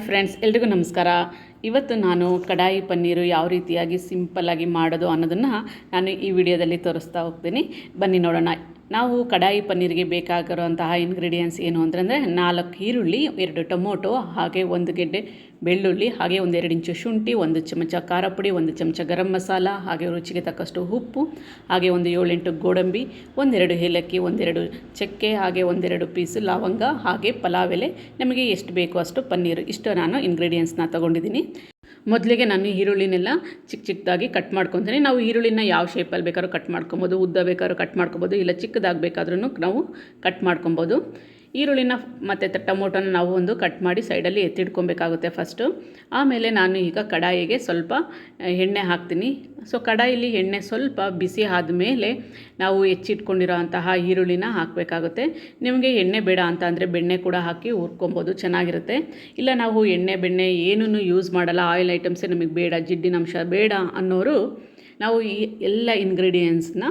Friends, ಎಲ್ರಿಗೂ ನಮಸ್ಕಾರ. ಇವತ್ತು ನಾನು ಕಡಾಯಿ ಪನ್ನೀರು ಯಾವ ರೀತಿಯಾಗಿ ಸಿಂಪಲ್ಲಾಗಿ ಮಾಡೋದು ಅನ್ನೋದನ್ನು ನಾನು ಈ ವಿಡಿಯೋದಲ್ಲಿ ತೋರಿಸ್ತಾ ಹೋಗ್ತೀನಿ. ಬನ್ನಿ ನೋಡೋಣ. ನಾವು ಕಡಾಯಿ ಪನ್ನೀರಿಗೆ ಬೇಕಾಗಿರುವಂತಹ ಇಂಗ್ರೀಡಿಯೆಂಟ್ಸ್ ಏನು ಅಂತಂದರೆ 4 ಈರುಳ್ಳಿ, 2 ಟೊಮೊಟೊ, ಹಾಗೆ 1 ಗೆಡ್ಡೆ ಬೆಳ್ಳುಳ್ಳಿ, ಹಾಗೆ 1-2 ಇಂಚು ಶುಂಠಿ, 1 ಚಮಚ ಖಾರ ಪುಡಿ, 1 ಚಮಚ ಗರಂ ಮಸಾಲ, ಹಾಗೆ ರುಚಿಗೆ ತಕ್ಕಷ್ಟು ಉಪ್ಪು, ಹಾಗೆ 7-8 ಗೋಡಂಬಿ, 1-2 ಏಲಕ್ಕಿ, 1-2 ಚಕ್ಕೆ, ಹಾಗೆ 1-2 ಪೀಸ್ ಲವಂಗ, ಹಾಗೆ ಪಲಾವ್ ಎಲೆ. ನಮಗೆ ಎಷ್ಟು ಬೇಕೋ ಅಷ್ಟು ಪನ್ನೀರು. ಇಷ್ಟು ನಾನು ಇಂಗ್ರೀಡಿಯೆಂಟ್ಸ್ನ ತೊಗೊಂಡಿದ್ದೀನಿ. ಮೊದಲಿಗೆ ನಾನು ಈರುಳ್ಳಿನೆಲ್ಲ ಚಿಕ್ಕದಾಗಿ ಕಟ್ ಮಾಡ್ಕೊತೀನಿ. ನಾವು ಈರುಳ್ಳಿನ ಯಾವ ಶೇಪಲ್ಲಿ ಬೇಕಾದ್ರೂ ಕಟ್ ಮಾಡ್ಕೊಬೋದು, ಉದ್ದ ಬೇಕಾದ್ರೂ ಕಟ್ ಮಾಡ್ಕೊಬೋದು, ಇಲ್ಲ ಚಿಕ್ಕದಾಗಿ ಬೇಕಾದ್ರೂ ನಾವು ಕಟ್ ಮಾಡ್ಕೊಬೋದು. ಈರುಳ್ಳಿನ ಮತ್ತು ಟೊಮೊಟೊನ ನಾವು ಒಂದು ಕಟ್ ಮಾಡಿ ಸೈಡಲ್ಲಿ ಎತ್ತಿಡ್ಕೊಬೇಕಾಗುತ್ತೆ ಫಸ್ಟು. ಆಮೇಲೆ ನಾನು ಈಗ ಕಡಾಯಿಗೆ ಸ್ವಲ್ಪ ಎಣ್ಣೆ ಹಾಕ್ತೀನಿ. ಸೊ ಕಡಾಯಿಲಿ ಎಣ್ಣೆ ಸ್ವಲ್ಪ ಬಿಸಿ ಆದಮೇಲೆ ನಾವು ಹೆಚ್ಚಿಟ್ಕೊಂಡಿರೋ ಅಂತಹ ಈರುಳ್ಳಿನ ಹಾಕಬೇಕಾಗುತ್ತೆ. ನಿಮಗೆ ಎಣ್ಣೆ ಬೇಡ ಅಂತ ಅಂದರೆ ಬೆಣ್ಣೆ ಕೂಡ ಹಾಕಿ ಹುರ್ಕೊಬೋದು, ಚೆನ್ನಾಗಿರುತ್ತೆ. ಇಲ್ಲ ನಾವು ಎಣ್ಣೆ ಬೆಣ್ಣೆ ಏನೂ ಯೂಸ್ ಮಾಡಲ್ಲ, ಆಯಿಲ್ ಐಟಮ್ಸೇ ನಮಗೆ ಬೇಡ, ಜಿಡ್ಡಿನ ಅಂಶ ಬೇಡ ಅನ್ನೋರು ನಾವು ಈ ಎಲ್ಲ ಇಂಗ್ರೀಡಿಯೆಂಟ್ಸ್ನ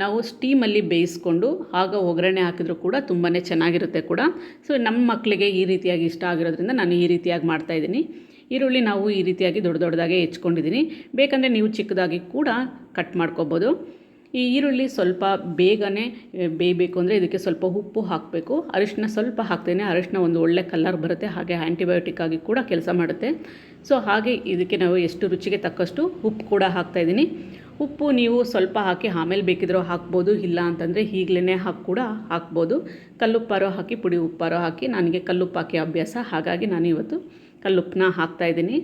ನಾವು ಸ್ಟೀಮಲ್ಲಿ ಬೇಯಿಸ್ಕೊಂಡು ಆಗ ಒಗ್ಗರಣೆ ಹಾಕಿದರೂ ಕೂಡ ತುಂಬಾ ಚೆನ್ನಾಗಿರುತ್ತೆ ಕೂಡ. ಸೊ ನಮ್ಮ ಮಕ್ಕಳಿಗೆ ಈ ರೀತಿಯಾಗಿ ಇಷ್ಟ ಆಗಿರೋದ್ರಿಂದ ನಾನು ಈ ರೀತಿಯಾಗಿ ಮಾಡ್ತಾಯಿದ್ದೀನಿ. ಈರುಳ್ಳಿ ನಾವು ಈ ರೀತಿಯಾಗಿ ದೊಡ್ಡದಾಗೆ ಹೆಚ್ಕೊಂಡಿದ್ದೀನಿ. ಬೇಕಂದರೆ ನೀವು ಚಿಕ್ಕದಾಗಿ ಕೂಡ ಕಟ್ ಮಾಡ್ಕೊಬೋದು. ಈ ಈರುಳ್ಳಿ ಸ್ವಲ್ಪ ಬೇಗನೆ ಬೇಯಬೇಕು ಅಂದರೆ ಇದಕ್ಕೆ ಸ್ವಲ್ಪ ಉಪ್ಪು ಹಾಕಬೇಕು. ಅರಿಶಿನ ಸ್ವಲ್ಪ ಹಾಕ್ತೇನೆ. ಅರಿಶಿನ ಒಂದು ಒಳ್ಳೆ ಕಲರ್ ಬರುತ್ತೆ, ಹಾಗೆ ಆ್ಯಂಟಿಬಯೋಟಿಕ್ ಆಗಿ ಕೂಡ ಕೆಲಸ ಮಾಡುತ್ತೆ. ಸೊ ಹಾಗೆ ಇದಕ್ಕೆ ನಾವು ಎಷ್ಟು ರುಚಿಗೆ ತಕ್ಕಷ್ಟು ಉಪ್ಪು ಕೂಡ ಹಾಕ್ತಾಯಿದ್ದೀನಿ. ಉಪ್ಪು ನೀವು ಸ್ವಲ್ಪ ಹಾಕಿ ಆಮೇಲೆ ಬೇಕಿದ್ರೂ ಹಾಕ್ಬೋದು, ಇಲ್ಲ ಅಂತಂದರೆ ಈಗಲೇ ಕೂಡ ಹಾಕ್ಬೋದು. ಕಲ್ಲುಪ್ಪಾರೋ ಹಾಕಿ, ಪುಡಿ ಉಪ್ಪಾರೋ ಹಾಕಿ. ನನಗೆ ಕಲ್ಲುಪ್ಪು ಹಾಕಿ ಅಭ್ಯಾಸ, ಹಾಗಾಗಿ ನಾನು ಇವತ್ತು ಕಲ್ಲುಪ್ಪನ್ನ ಹಾಕ್ತಾಯಿದ್ದೀನಿ.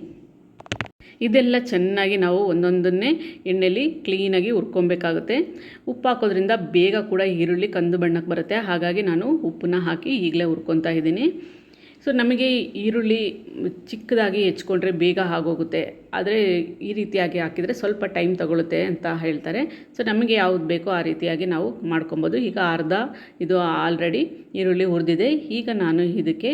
ಇದೆಲ್ಲ ಚೆನ್ನಾಗಿ ನಾವು ಒಂದೊಂದನ್ನೇ ಎಣ್ಣೆಯಲ್ಲಿ ಕ್ಲೀನಾಗಿ ಹುರ್ಕೊಬೇಕಾಗುತ್ತೆ. ಉಪ್ಪು ಹಾಕೋದ್ರಿಂದ ಬೇಗ ಕೂಡ ಈರುಳ್ಳಿ ಕಂದು ಬಣ್ಣಕ್ಕೆ ಬರುತ್ತೆ, ಹಾಗಾಗಿ ನಾನು ಉಪ್ಪನ್ನ ಹಾಕಿ ಈಗಲೇ ಹುರ್ಕೊತಾ ಇದ್ದೀನಿ. ಸೊ ನಮಗೆ ಈರುಳ್ಳಿ ಚಿಕ್ಕದಾಗಿ ಹೆಚ್ಕೊಂಡ್ರೆ ಬೇಗ ಆಗೋಗುತ್ತೆ, ಆದರೆ ಈ ರೀತಿಯಾಗಿ ಹಾಕಿದರೆ ಸ್ವಲ್ಪ ಟೈಮ್ ತಗೊಳುತ್ತೆ ಅಂತ ಹೇಳ್ತಾರೆ. ಸೊ ನಮಗೆ ಯಾವುದು ಬೇಕೋ ಆ ರೀತಿಯಾಗಿ ನಾವು ಮಾಡ್ಕೊಬೋದು. ಈಗ ಅರ್ಧ ಇದು ಆಲ್ರೆಡಿ ಈರುಳ್ಳಿ ಹುರಿದಿದೆ. ಈಗ ನಾನು ಇದಕ್ಕೆ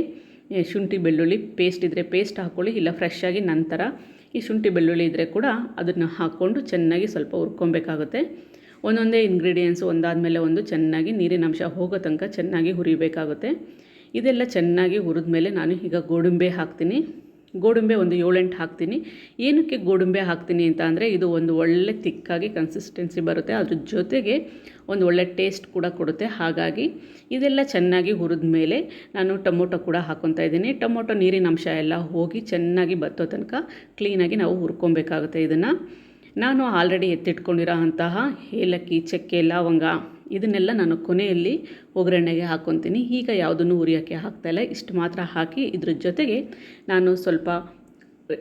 ಶುಂಠಿ ಬೆಳ್ಳುಳ್ಳಿ ಪೇಸ್ಟ್ ಇದ್ದರೆ ಪೇಸ್ಟ್ ಹಾಕ್ಕೊಳ್ಳಿ, ಇಲ್ಲ ಫ್ರೆಶ್ ಆಗಿ ನಂತರ ಈ ಶುಂಠಿ ಬೆಳ್ಳುಳ್ಳಿ ಇದ್ದರೆ ಕೂಡ ಅದನ್ನು ಹಾಕ್ಕೊಂಡು ಚೆನ್ನಾಗಿ ಸ್ವಲ್ಪ ಹುರ್ಕೊಬೇಕಾಗುತ್ತೆ. ಒಂದೊಂದೇ ಇಂಗ್ರೀಡಿಯೆಂಟ್ಸು ಒಂದಾದಮೇಲೆ ಒಂದು ಚೆನ್ನಾಗಿ ನೀರಿನ ಅಂಶ ಹೋಗೋ ತನಕ ಚೆನ್ನಾಗಿ ಹುರಿಬೇಕಾಗುತ್ತೆ. ಇದೆಲ್ಲ ಚೆನ್ನಾಗಿ ಹುರಿದ ಮೇಲೆ ನಾನು ಈಗ ಗೋಡಂಬಿ ಹಾಕ್ತೀನಿ. ಗೋಡಂಬಿ ಒಂದು 7-8 ಹಾಕ್ತೀನಿ. ಏನಕ್ಕೆ ಗೋಡಂಬಿ ಹಾಕ್ತೀನಿ ಅಂತ ಅಂದರೆ ಇದು ಒಂದು ಒಳ್ಳೆ ತಿಕ್ಕಾಗಿ ಕನ್ಸಿಸ್ಟೆನ್ಸಿ ಬರುತ್ತೆ, ಅದ್ರ ಜೊತೆಗೆ ಒಂದು ಒಳ್ಳೆ ಟೇಸ್ಟ್ ಕೂಡ ಕೊಡುತ್ತೆ. ಹಾಗಾಗಿ ಇದೆಲ್ಲ ಚೆನ್ನಾಗಿ ಹುರಿದ ಮೇಲೆ ನಾನು ಟೊಮೊಟೊ ಕೂಡ ಹಾಕ್ಕೊತಾ ಇದ್ದೀನಿ. ಟೊಮೊಟೊ ನೀರಿನ ಅಂಶ ಎಲ್ಲ ಹೋಗಿ ಚೆನ್ನಾಗಿ ಬತ್ತೋ ತನಕ ಕ್ಲೀನಾಗಿ ನಾವು ಹುರ್ಕೊಬೇಕಾಗುತ್ತೆ. ಇದನ್ನು ನಾನು ಆಲ್ರೆಡಿ ಎತ್ತಿಟ್ಕೊಂಡಿರೋ ಅಂತಹ ಏಲಕ್ಕಿ, ಚಕ್ಕೆ, ಲವಂಗ ಇದನ್ನೆಲ್ಲ ನಾನು ಕೊನೆಯಲ್ಲಿ ಒಗ್ಗರಣೆಗೆ ಹಾಕ್ಕೊತೀನಿ. ಈಗ ಯಾವುದನ್ನು ಹುರಿಯೋಕ್ಕೆ ಹಾಕ್ತಾಯಿಲ್ಲ, ಇಷ್ಟು ಮಾತ್ರ ಹಾಕಿ ಇದ್ರ ಜೊತೆಗೆ ನಾನು ಸ್ವಲ್ಪ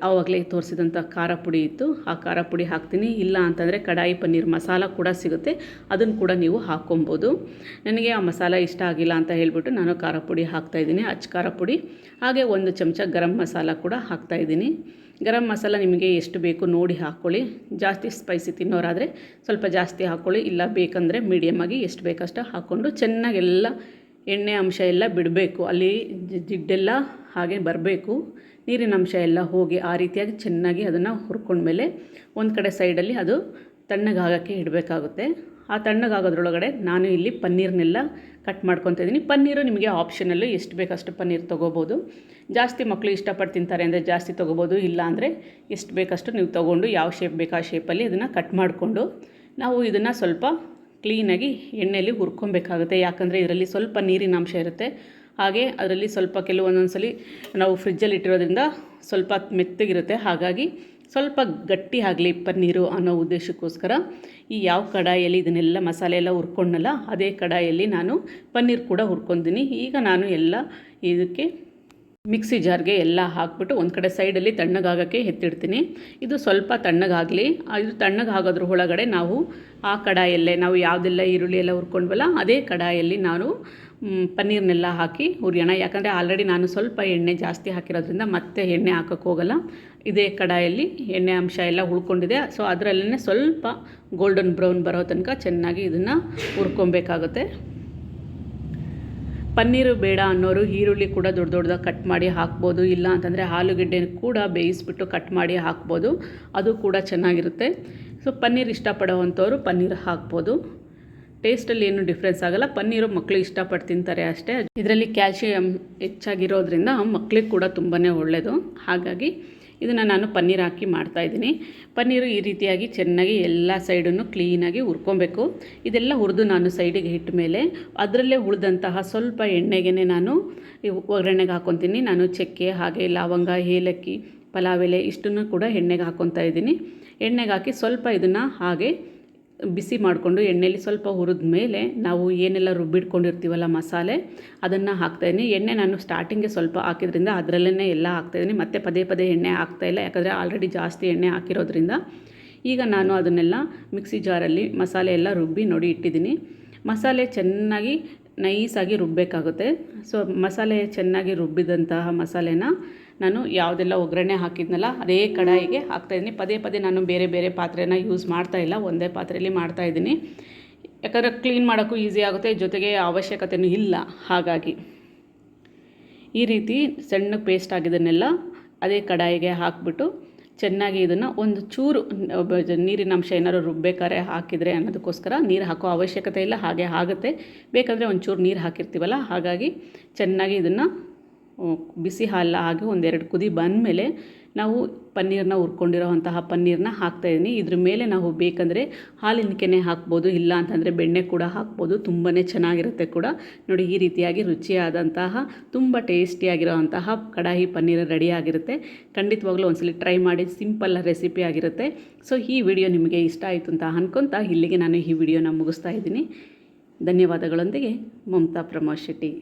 ಆವಾಗಲೇ ತೋರಿಸಿದಂಥ ಖಾರ ಪುಡಿ ಇತ್ತು, ಆ ಖಾರ ಪುಡಿ ಹಾಕ್ತೀನಿ. ಇಲ್ಲ ಅಂತಂದರೆ ಕಡಾಯಿ ಪನ್ನೀರ್ ಮಸಾಲ ಕೂಡ ಸಿಗುತ್ತೆ, ಅದನ್ನು ಕೂಡ ನೀವು ಹಾಕ್ಕೊಬೋದು. ನನಗೆ ಆ ಮಸಾಲ ಇಷ್ಟ ಆಗಿಲ್ಲ ಅಂತ ಹೇಳಿಬಿಟ್ಟು ನಾನು ಖಾರ ಪುಡಿ ಹಾಕ್ತಾಯಿದ್ದೀನಿ, ಅಚ್ಚ ಖಾರ ಪುಡಿ. ಹಾಗೆ 1 ಚಮಚ ಗರಂ ಮಸಾಲ ಕೂಡ ಹಾಕ್ತಾಯಿದ್ದೀನಿ. ಗರಂ ಮಸಾಲ ನಿಮಗೆ ಎಷ್ಟು ಬೇಕು ನೋಡಿ ಹಾಕ್ಕೊಳ್ಳಿ. ಜಾಸ್ತಿ ಸ್ಪೈಸಿ ತಿನ್ನೋರಾದರೆ ಸ್ವಲ್ಪ ಜಾಸ್ತಿ ಹಾಕ್ಕೊಳ್ಳಿ, ಇಲ್ಲ ಬೇಕಂದರೆ ಮೀಡಿಯಮಾಗಿ ಎಷ್ಟು ಬೇಕಷ್ಟು ಹಾಕ್ಕೊಂಡು ಚೆನ್ನಾಗೆಲ್ಲ ಎಣ್ಣೆ ಅಂಶ ಎಲ್ಲ ಬಿಡಬೇಕು, ಅಲ್ಲಿ ಜಿಡ್ಡೆಲ್ಲ ಹಾಗೆ ಬರಬೇಕು, ನೀರಿನ ಅಂಶ ಎಲ್ಲ ಹೋಗಿ ಆ ರೀತಿಯಾಗಿ ಚೆನ್ನಾಗಿ ಅದನ್ನು ಹುರ್ಕೊಂಡ್ಮೇಲೆ ಒಂದು ಕಡೆ ಸೈಡಲ್ಲಿ ಅದು ತಣ್ಣಗಾಗೋಕ್ಕೆ ಇಡಬೇಕಾಗುತ್ತೆ. ಆ ತಣ್ಣಗಾಗೋದ್ರೊಳಗಡೆ ನಾನು ಇಲ್ಲಿ ಪನ್ನೀರ್ನೆಲ್ಲ ಕಟ್ ಮಾಡ್ಕೊತಾ ಇದ್ದೀನಿ. ಪನ್ನೀರು ನಿಮಗೆ ಆಪ್ಷನಲ್ಲು, ಎಷ್ಟು ಬೇಕಷ್ಟು ಪನ್ನೀರ್ ತೊಗೋಬೋದು. ಜಾಸ್ತಿ ಮಕ್ಕಳು ಇಷ್ಟಪಟ್ಟು ತಿಂತಾರೆ ಅಂದರೆ ಜಾಸ್ತಿ ತೊಗೋಬೋದು, ಇಲ್ಲ ಅಂದರೆ ಎಷ್ಟು ಬೇಕಷ್ಟು ನೀವು ತೊಗೊಂಡು ಯಾವ ಶೇಪ್ ಬೇಕು ಆ ಶೇಪಲ್ಲಿ ಇದನ್ನು ಕಟ್ ಮಾಡಿಕೊಂಡು ನಾವು ಇದನ್ನು ಸ್ವಲ್ಪ ಕ್ಲೀನಾಗಿ ಎಣ್ಣೆಯಲ್ಲಿ ಹುರ್ಕೊಬೇಕಾಗುತ್ತೆ. ಯಾಕಂದರೆ ಇದರಲ್ಲಿ ಸ್ವಲ್ಪ ನೀರಿನ ಅಂಶ ಇರುತ್ತೆ, ಹಾಗೆ ಅದರಲ್ಲಿ ಸ್ವಲ್ಪ ಕೆಲವೊಂದೊಂದ್ಸಲಿ ನಾವು ಫ್ರಿಜ್ಜಲ್ಲಿ ಇಟ್ಟಿರೋದ್ರಿಂದ ಸ್ವಲ್ಪ ಮೆತ್ತಗಿರುತ್ತೆ. ಹಾಗಾಗಿ ಸ್ವಲ್ಪ ಗಟ್ಟಿ ಆಗಲಿ ಪನ್ನೀರು ಅನ್ನೋ ಉದ್ದೇಶಕ್ಕೋಸ್ಕರ ಈ ಯಾವ ಕಡಾಯಿಯಲ್ಲಿ ಇದನ್ನೆಲ್ಲ ಮಸಾಲೆ ಎಲ್ಲ ಹುರ್ಕೊಂಡಲ್ಲ ಅದೇ ಕಡಾಯಿಯಲ್ಲಿ ನಾನು ಪನ್ನೀರ್ ಕೂಡ ಹುರ್ಕೊತೀನಿ. ಈಗ ನಾನು ಎಲ್ಲ ಇದಕ್ಕೆ ಮಿಕ್ಸಿ ಜಾರ್ಗೆ ಎಲ್ಲ ಹಾಕ್ಬಿಟ್ಟು ಒಂದು ಕಡೆ ಸೈಡಲ್ಲಿ ತಣ್ಣಗಾಗೋಕ್ಕೆ ಎತ್ತಿಡ್ತೀನಿ. ಇದು ಸ್ವಲ್ಪ ತಣ್ಣಗಾಗಲಿ. ಇದು ತಣ್ಣಗಾಗೋದ್ರ ಒಳಗಡೆ ನಾವು ಆ ಕಡಾಯಲ್ಲೇ ನಾವು ಯಾವುದೆಲ್ಲ ಈರುಳ್ಳಿ ಎಲ್ಲ ಹುರ್ಕೊಂಡ್ವಲ್ಲ ಅದೇ ಕಡಾಯಲ್ಲಿ ನಾನು ಪನ್ನೀರ್ನೆಲ್ಲ ಹಾಕಿ ಹುರಿಯೋಣ. ಯಾಕಂದರೆ ಆಲ್ರೆಡಿ ನಾನು ಸ್ವಲ್ಪ ಎಣ್ಣೆ ಜಾಸ್ತಿ ಹಾಕಿರೋದ್ರಿಂದ ಮತ್ತೆ ಎಣ್ಣೆ ಹಾಕೋಕ್ಕೆ ಹೋಗಲ್ಲ. ಇದೇ ಕಡಾಯಲ್ಲಿ ಎಣ್ಣೆ ಅಂಶ ಎಲ್ಲ ಉಳ್ಕೊಂಡಿದೆ. ಸೊ ಅದರಲ್ಲೇ ಸ್ವಲ್ಪ ಗೋಲ್ಡನ್ ಬ್ರೌನ್ ಬರೋ ತನಕ ಚೆನ್ನಾಗಿ ಇದನ್ನು ಹುರ್ಕೊಬೇಕಾಗುತ್ತೆ. ಪನ್ನೀರು ಬೇಡ ಅನ್ನೋರು ಈರುಳ್ಳಿ ಕೂಡ ದೊಡ್ಡದಾಗಿ ಕಟ್ ಮಾಡಿ ಹಾಕ್ಬೋದು, ಇಲ್ಲ ಅಂತಂದರೆ ಆಲೂಗಡ್ಡೆ ಕೂಡ ಬೇಯಿಸ್ಬಿಟ್ಟು ಕಟ್ ಮಾಡಿ ಹಾಕ್ಬೋದು, ಅದು ಕೂಡ ಚೆನ್ನಾಗಿರುತ್ತೆ. ಸೊ ಪನ್ನೀರ್ ಇಷ್ಟಪಡೋವಂಥವ್ರು ಪನ್ನೀರ್ ಹಾಕ್ಬೋದು. ಟೇಸ್ಟಲ್ಲಿ ಏನು ಡಿಫ್ರೆನ್ಸ್ ಆಗಲ್ಲ. ಪನ್ನೀರು ಮಕ್ಕಳು ಇಷ್ಟಪಟ್ಟು ತಿಂತಾರೆ ಅಷ್ಟೇ. ಇದರಲ್ಲಿ ಕ್ಯಾಲ್ಶಿಯಂ ಹೆಚ್ಚಾಗಿರೋದ್ರಿಂದ ಮಕ್ಕಳಿಗೆ ಕೂಡ ತುಂಬಾ ಒಳ್ಳೆಯದು. ಹಾಗಾಗಿ ಇದನ್ನು ನಾನು ಪನ್ನೀರ್ ಹಾಕಿ ಮಾಡ್ತಾಯಿದ್ದೀನಿ. ಪನ್ನೀರು ಈ ರೀತಿಯಾಗಿ ಚೆನ್ನಾಗಿ ಎಲ್ಲ ಸೈಡನ್ನು ಕ್ಲೀನಾಗಿ ಹುರ್ಕೊಬೇಕು. ಇದೆಲ್ಲ ಹುರಿದು ನಾನು ಸೈಡಿಗೆ ಇಟ್ಟ ಮೇಲೆ ಅದರಲ್ಲೇ ಉಳಿದಂತಹ ಸ್ವಲ್ಪ ಎಣ್ಣೆಗೆ ನಾನು ಒಗ್ಗರಣೆಗೆ ಹಾಕ್ಕೊತೀನಿ. ನಾನು ಚಕ್ಕೆ, ಹಾಗೆ ಲವಂಗ, ಏಲಕ್ಕಿ, ಪಲಾವ್ ಎಲೆ ಇಷ್ಟನ್ನು ಕೂಡ ಎಣ್ಣೆಗೆ ಹಾಕ್ಕೊತಾ ಇದ್ದೀನಿ. ಎಣ್ಣೆಗೆ ಹಾಕಿ ಸ್ವಲ್ಪ ಇದನ್ನು ಹಾಗೆ ಬಿಸಿ ಮಾಡಿಕೊಂಡು ಎಣ್ಣೆಯಲ್ಲಿ ಸ್ವಲ್ಪ ಹುರಿದ ಮೇಲೆ ನಾವು ಏನೆಲ್ಲ ರುಬ್ಬಿಟ್ಕೊಂಡಿರ್ತೀವಲ್ಲ ಮಸಾಲೆ, ಅದನ್ನು ಹಾಕ್ತಾಯಿದ್ದೀನಿ. ಎಣ್ಣೆ ನಾನು ಸ್ಟಾರ್ಟಿಂಗ್ಗೆ ಸ್ವಲ್ಪ ಹಾಕಿದ್ರಿಂದ ಅದರಲ್ಲೇ ಎಲ್ಲ ಹಾಕ್ತಾಯಿದ್ದೀನಿ. ಮತ್ತೆ ಪದೇ ಪದೇ ಎಣ್ಣೆ ಹಾಕ್ತಾಯಿಲ್ಲ, ಯಾಕಂದರೆ ಆಲ್ರೆಡಿ ಜಾಸ್ತಿ ಎಣ್ಣೆ ಹಾಕಿರೋದ್ರಿಂದ. ಈಗ ನಾನು ಅದನ್ನೆಲ್ಲ ಮಿಕ್ಸಿ ಜಾರಲ್ಲಿ ಮಸಾಲೆ ಎಲ್ಲ ರುಬ್ಬಿ ನೋಡಿ ಇಟ್ಟಿದ್ದೀನಿ. ಮಸಾಲೆ ಚೆನ್ನಾಗಿ ನೈಸಾಗಿ ರುಬ್ಬಬೇಕಾಗುತ್ತೆ. ಸೊ ಮಸಾಲೆ ಚೆನ್ನಾಗಿ ರುಬ್ಬಿದಂತಹ ಮಸಾಲೆನ ನಾನು ಯಾವುದೆಲ್ಲ ಒಗ್ಗರಣೆ ಹಾಕಿದ್ನಲ್ಲ ಅದೇ ಕಡಾಯಿಗೆ ಹಾಕ್ತಾಯಿದ್ದೀನಿ. ಪದೇ ಪದೇ ನಾನು ಬೇರೆ ಬೇರೆ ಪಾತ್ರೆನ ಯೂಸ್ ಮಾಡ್ತಾಯಿಲ್ಲ, ಒಂದೇ ಪಾತ್ರೆಯಲ್ಲಿ ಮಾಡ್ತಾಯಿದ್ದೀನಿ. ಯಾಕಂದರೆ ಕ್ಲೀನ್ ಮಾಡೋಕ್ಕೂ ಈಸಿ ಆಗುತ್ತೆ, ಜೊತೆಗೆ ಅವಶ್ಯಕತೆಯೂ ಇಲ್ಲ. ಹಾಗಾಗಿ ಈ ರೀತಿ ಸಣ್ಣಗೆ ಪೇಸ್ಟ್ ಆಗಿದ್ದನ್ನೆಲ್ಲ ಅದೇ ಕಡಾಯಿಗೆ ಹಾಕಿಬಿಟ್ಟು ಚೆನ್ನಾಗಿ ಇದನ್ನು ಒಂದು ಚೂರು ನೀರಿನ ಅಂಶ ಏನಾದ್ರು ರುಬ್ಬೇಕಾದ್ರೆ ಹಾಕಿದರೆ ಅನ್ನೋದಕ್ಕೋಸ್ಕರ ನೀರು ಹಾಕೋ ಅವಶ್ಯಕತೆ ಇಲ್ಲ, ಹಾಗೆ ಆಗುತ್ತೆ. ಬೇಕಂದರೆ ಒಂಚೂರು ನೀರು ಹಾಕಿರ್ತೀವಲ್ಲ, ಹಾಗಾಗಿ ಚೆನ್ನಾಗಿ ಇದನ್ನು ಬಿಸಿ ಹಾಲು ಹಾಗೆ ಒಂದೆರಡು ಕುದಿ ಬಂದಮೇಲೆ ನಾವು ಪನ್ನೀರನ್ನ ಹುರ್ಕೊಂಡಿರೋವಂತಹ ಪನ್ನೀರನ್ನ ಹಾಕ್ತಾಯಿದ್ದೀನಿ. ಇದ್ರ ಮೇಲೆ ನಾವು ಬೇಕಂದರೆ ಹಾಲಿನ ಕೆನೆ ಹಾಕ್ಬೋದು, ಇಲ್ಲ ಅಂತಂದರೆ ಬೆಣ್ಣೆ ಕೂಡ ಹಾಕ್ಬೋದು. ತುಂಬಾ ಚೆನ್ನಾಗಿರುತ್ತೆ ಕೂಡ. ನೋಡಿ ಈ ರೀತಿಯಾಗಿ ರುಚಿಯಾದಂತಹ ತುಂಬ ಟೇಸ್ಟಿಯಾಗಿರೋವಂತಹ ಕಡಾಯಿ ಪನ್ನೀರ್ ರೆಡಿ ಆಗಿರುತ್ತೆ. ಖಂಡಿತವಾಗ್ಲೂ ಒಂದ್ಸಲ ಟ್ರೈ ಮಾಡಿ, ಸಿಂಪಲ್ ರೆಸಿಪಿ ಆಗಿರುತ್ತೆ. ಸೊ ಈ ವಿಡಿಯೋ ನಿಮಗೆ ಇಷ್ಟ ಆಯಿತು ಅಂತ ಅನ್ಕೊತಾ ಇಲ್ಲಿಗೆ ನಾನು ಈ ವಿಡಿಯೋನ ಮುಗಿಸ್ತಾ ಇದ್ದೀನಿ. ಧನ್ಯವಾದಗಳೊಂದಿಗೆ ಮಮತಾ ಪ್ರಮೋದ್ ಶೆಟ್ಟಿ.